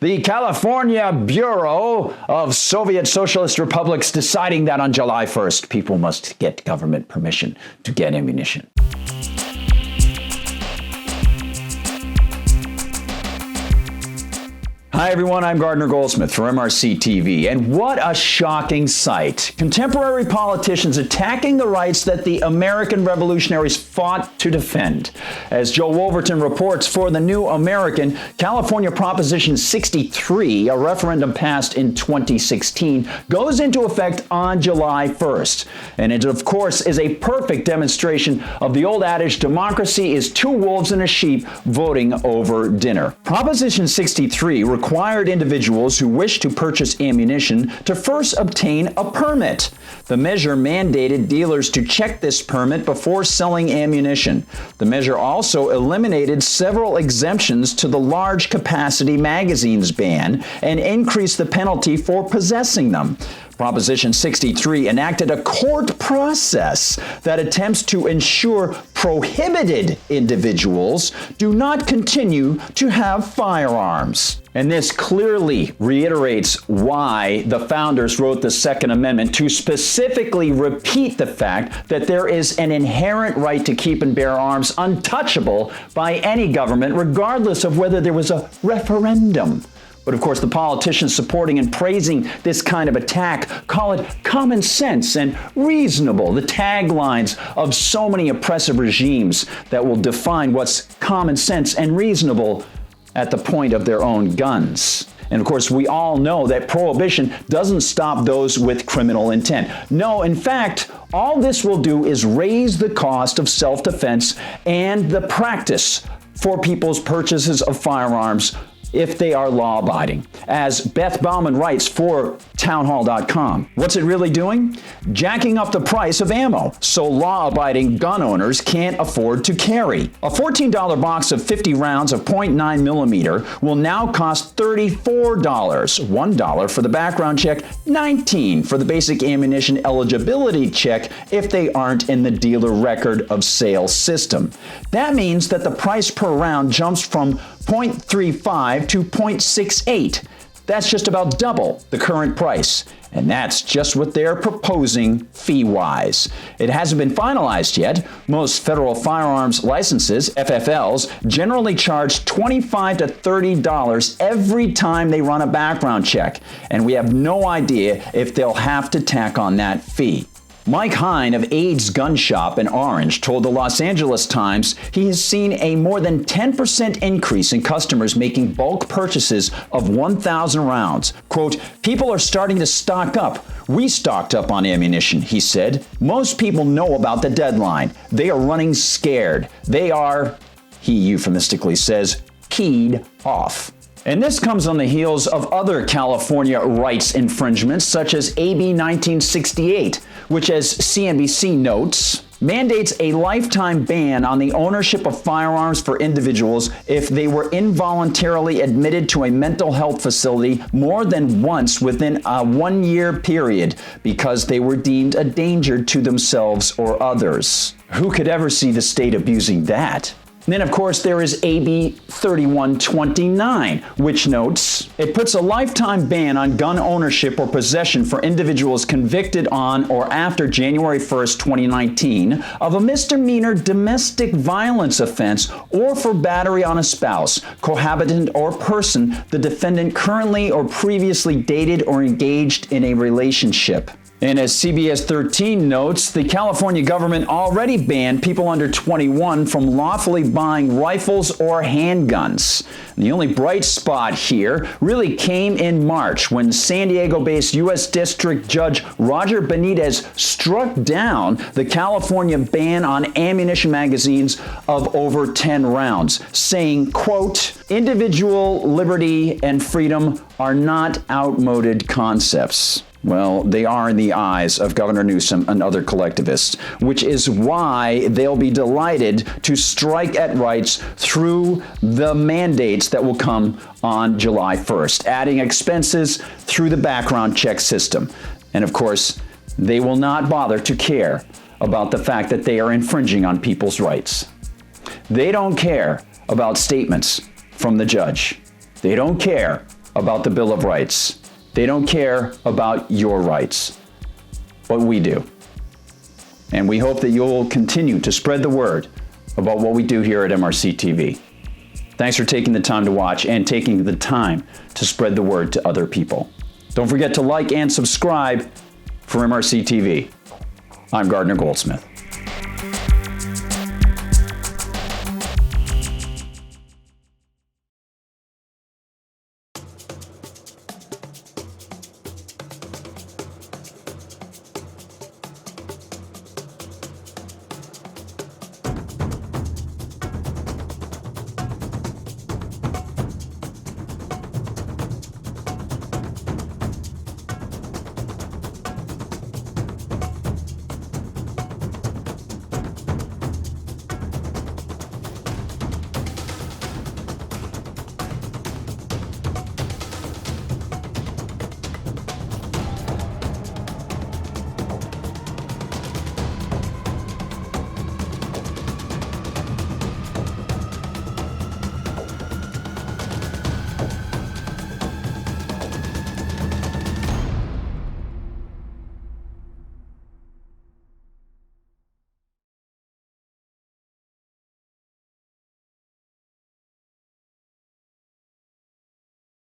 The California Bureau of Soviet Socialist Republics deciding that on July 1st, people must get government permission to get ammunition. Hi everyone, I'm Gardner Goldsmith for MRC-TV, and what a shocking sight. Contemporary politicians attacking the rights that the American revolutionaries fought to defend. As Joe Wolverton reports for The New American, California Proposition 63, a referendum passed in 2016, goes into effect on July 1st. And it, of course, is a perfect demonstration of the old adage, democracy is two wolves and a sheep voting over dinner. Proposition 63 required individuals who wish to purchase ammunition to first obtain a permit. The measure mandated dealers to check this permit before selling ammunition. The measure also eliminated several exemptions to the large capacity magazines ban and increased the penalty for possessing them. Proposition 63 enacted a court process that attempts to ensure prohibited individuals do not continue to have firearms. And this clearly reiterates why the founders wrote the Second Amendment, to specifically repeat the fact that there is an inherent right to keep and bear arms untouchable by any government, regardless of whether there was a referendum. But of course, the politicians supporting and praising this kind of attack call it common sense and reasonable, the taglines of so many oppressive regimes that will define what's common sense and reasonable at the point of their own guns. And of course, we all know that prohibition doesn't stop those with criminal intent. No, in fact, all this will do is raise the cost of self-defense and the practice for people's purchases of firearms if they are law-abiding. As Beth Bauman writes for townhall.com, what's it really doing? Jacking up the price of ammo so law-abiding gun owners can't afford to carry. A $14 box of 50 rounds of .9 millimeter will now cost $34, $1 for the background check, $19 for the basic ammunition eligibility check if they aren't in the dealer record of sale system. That means that the price per round jumps from .35 to .68. That's just about double the current price. And that's just what they're proposing fee-wise. It hasn't been finalized yet. Most federal firearms licenses, FFLs, generally charge $25 to $30 every time they run a background check. And we have no idea if they'll have to tack on that fee. Mike Hine of Ade's Gun Shop in Orange told the Los Angeles Times he has seen a more than 10% increase in customers making bulk purchases of 1,000 rounds. Quote, people are starting to stock up. We stocked up on ammunition, he said. Most people know about the deadline. They are running scared. They are, he euphemistically says, keyed off. And this comes on the heels of other California rights infringements, such as AB 1968, which, as CNBC notes, mandates a lifetime ban on the ownership of firearms for individuals if they were involuntarily admitted to a mental health facility more than once within a one-year period because they were deemed a danger to themselves or others. Who could ever see the state abusing that? And then, of course, there is AB 3129, which notes it puts a lifetime ban on gun ownership or possession for individuals convicted on or after January 1st, 2019 of a misdemeanor domestic violence offense or for battery on a spouse, cohabitant, or person the defendant currently or previously dated or engaged in a relationship. And as CBS 13 notes, the California government already banned people under 21 from lawfully buying rifles or handguns. And the only bright spot here really came in March when San Diego-based U.S. District Judge Roger Benitez struck down the California ban on ammunition magazines of over 10 rounds, saying, quote, individual liberty and freedom are not outmoded concepts. Well, they are in the eyes of Governor Newsom and other collectivists, which is why they'll be delighted to strike at rights through the mandates that will come on July 1st, adding expenses through the background check system. And of course, they will not bother to care about the fact that they are infringing on people's rights. They don't care about statements from the judge. They don't care about the Bill of Rights. They don't care about your rights, but we do. And we hope that you'll continue to spread the word about what we do here at MRC-TV. Thanks for taking the time to watch and taking the time to spread the word to other people. Don't forget to like and subscribe for MRC-TV. I'm Gardner Goldsmith.